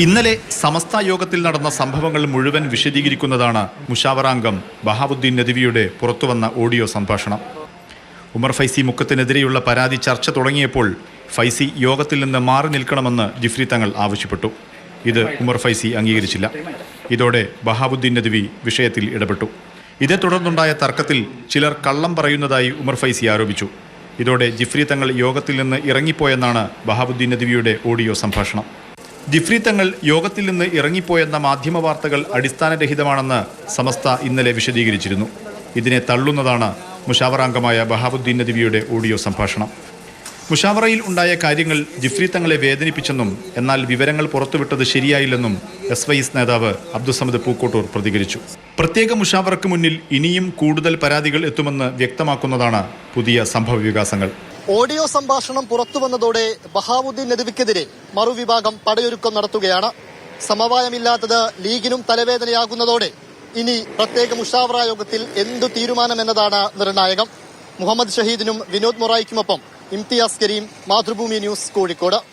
ഇന്നലെ സമസ്ത യോഗത്തിൽ നടന്ന സംഭവങ്ങൾ മുഴുവൻ വിശദീകരിക്കുന്നതാണ് മുഷാവറാംഗം ബഹാവുദ്ദീൻ നദ്വിയുടെ പുറത്തുവന്ന ഓഡിയോ സംഭാഷണം. ഉമർ ഫൈസി മുക്കത്തിനെതിരെയുള്ള പരാതി ചർച്ച തുടങ്ങിയപ്പോൾ ഫൈസി യോഗത്തിൽ നിന്ന് മാറി നിൽക്കണമെന്ന് ജിഫ്രി തങ്ങൾ ആവശ്യപ്പെട്ടു. ഇത് ഉമർ ഫൈസി അംഗീകരിച്ചില്ല. ഇതോടെ ബഹാവുദ്ദീൻ നദ്വി വിഷയത്തിൽ ഇടപെട്ടു. ഇതേ തുടർന്നുണ്ടായ തർക്കത്തിൽ ചിലർ കള്ളം പറയുന്നതായി ഉമർ ഫൈസി ആരോപിച്ചു. ഇതോടെ ജിഫ്രി തങ്ങൾ യോഗത്തിൽ നിന്ന് ഇറങ്ങിപ്പോയെന്നാണ് ബഹാവുദ്ദീൻ നദ്വിയുടെ ഓഡിയോ സംഭാഷണം. ജിഫ്രി തങ്ങൾ യോഗത്തിൽ നിന്ന് ഇറങ്ങിപ്പോയെന്ന മാധ്യമ വാർത്തകൾ അടിസ്ഥാനരഹിതമാണെന്ന് സമസ്ത ഇന്നലെ വിശദീകരിച്ചിരുന്നു. ഇതിനെ തള്ളുന്നതാണ് മുഷാവറാംഗമായ ബഹാവുദ്ദീൻ നദ്വിയുടെ ഓഡിയോ സംഭാഷണം. മുഷാവറയിൽ ഉണ്ടായ കാര്യങ്ങൾ ജിഫ്രി തങ്ങളെ വേദനിപ്പിച്ചെന്നും എന്നാൽ വിവരങ്ങൾ പുറത്തുവിട്ടത് ശരിയായില്ലെന്നും SYS നേതാവ് അബ്ദുസമദ് പൂക്കോട്ടൂർ പ്രതികരിച്ചു. പ്രത്യേക മുഷാവറയ്ക്ക് മുന്നിൽ ഇനിയും കൂടുതൽ പരാതികൾ എത്തുമെന്ന് വ്യക്തമാക്കുന്നതാണ് പുതിയ സംഭവ വികാസങ്ങൾ. ഓഡിയോ സംഭാഷണം പുറത്തുവന്നതോടെ ബഹാവുദ്ദീൻ നദ്വിക്കെതിരെ മറുവിഭാഗം പടയൊരുക്കം നടത്തുകയാണ്. സമവായമില്ലാത്തത് ലീഗിനും തലവേദനയാകുന്നതോടെ ഇനി പ്രത്യേക മുഷാവറ യോഗത്തിൽ എന്തു തീരുമാനമെന്നതാണ് നിർണായകം. മുഹമ്മദ് ഷഹീദിനും വിനോദ് മൊറായിക്കുമൊപ്പം ഇംതിയാസ് കരീം, മാതൃഭൂമി ന്യൂസ്, കോഴിക്കോട്.